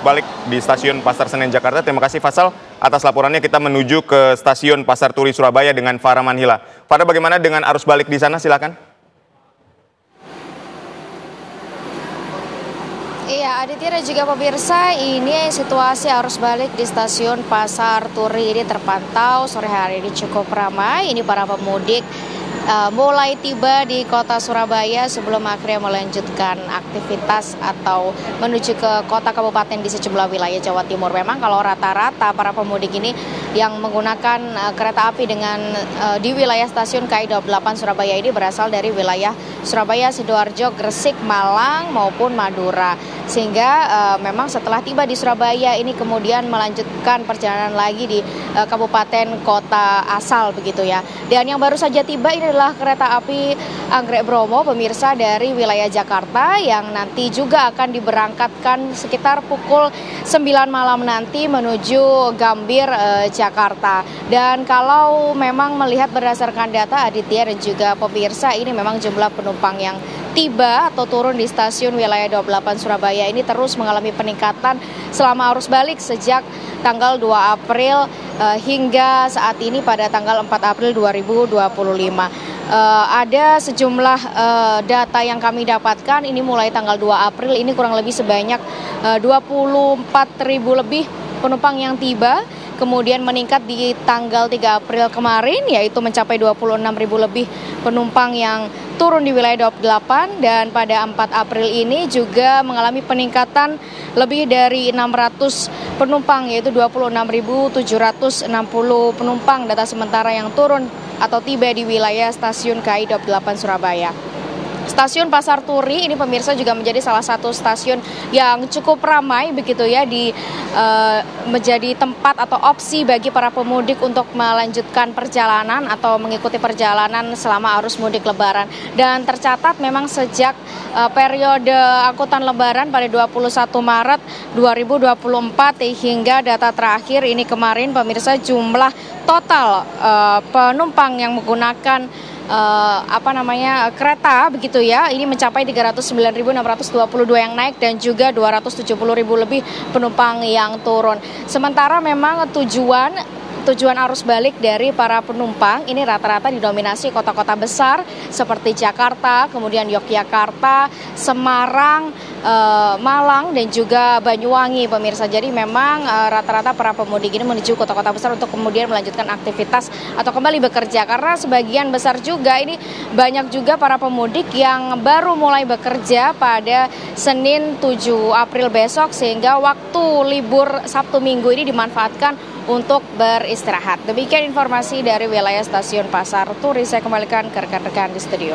balik di Stasiun Pasar Senen Jakarta. Terima kasih Faisal atas laporannya. Kita menuju ke Stasiun Pasar Turi Surabaya dengan Farah Manhila. Farah, bagaimana dengan arus balik di sana? Silakan. Iya, Aditya dan juga pemirsa, ini situasi arus balik di Stasiun Pasar Turi ini terpantau sore hari ini cukup ramai. Ini para pemudik mulai tiba di kota Surabaya sebelum akhirnya melanjutkan aktivitas atau menuju ke kota kabupaten di sejumlah wilayah Jawa Timur. Memang kalau rata-rata para pemudik ini yang menggunakan kereta api dengan di wilayah stasiun KAI Daup 8 Surabaya ini berasal dari wilayah Surabaya, Sidoarjo, Gresik, Malang maupun Madura. Sehingga memang setelah tiba di Surabaya ini kemudian melanjutkan perjalanan lagi di kabupaten kota asal begitu ya. Dan yang baru saja tiba ini adalah kereta api Anggrek Bromo, pemirsa, dari wilayah Jakarta yang nanti juga akan diberangkatkan sekitar pukul 9 malam nanti menuju Gambir, Jakarta. Dan kalau memang melihat berdasarkan data Aditya dan juga pemirsa, ini memang jumlah penumpang yang tiba atau turun di stasiun wilayah Daup 8 Surabaya ini terus mengalami peningkatan selama arus balik sejak tanggal 2 April hingga saat ini pada tanggal 4 April 2025. Ada sejumlah data yang kami dapatkan, ini mulai tanggal 2 April ini kurang lebih sebanyak 24.000 lebih penumpang yang tiba. Kemudian meningkat di tanggal 3 April kemarin, yaitu mencapai 26.000 lebih penumpang yang turun di wilayah Daup 8. Dan pada 4 April ini juga mengalami peningkatan lebih dari 600 penumpang, yaitu 26.760 penumpang data sementara yang turun atau tiba di wilayah stasiun KAI Daup 8 Surabaya. Stasiun Pasar Turi ini pemirsa juga menjadi salah satu stasiun yang cukup ramai begitu ya, menjadi tempat atau opsi bagi para pemudik untuk melanjutkan perjalanan atau mengikuti perjalanan selama arus mudik Lebaran. Dan tercatat memang sejak periode angkutan Lebaran pada 21 Maret 2024 hingga data terakhir ini kemarin pemirsa, jumlah total penumpang yang menggunakan kereta begitu ya, ini mencapai 309.622 yang naik dan juga 270.000 lebih penumpang yang turun. Sementara memang tujuan arus balik dari para penumpang ini rata-rata didominasi kota-kota besar seperti Jakarta, kemudian Yogyakarta, Semarang, Malang dan juga Banyuwangi, pemirsa. Jadi memang rata-rata para pemudik ini menuju kota-kota besar untuk kemudian melanjutkan aktivitas atau kembali bekerja, karena sebagian besar juga ini banyak juga para pemudik yang baru mulai bekerja pada Senin 7 April besok, sehingga waktu libur Sabtu Minggu ini dimanfaatkan untuk beristirahat. Demikian informasi dari wilayah Stasiun Pasar Turi. Saya kembalikan ke rekan-rekan di studio.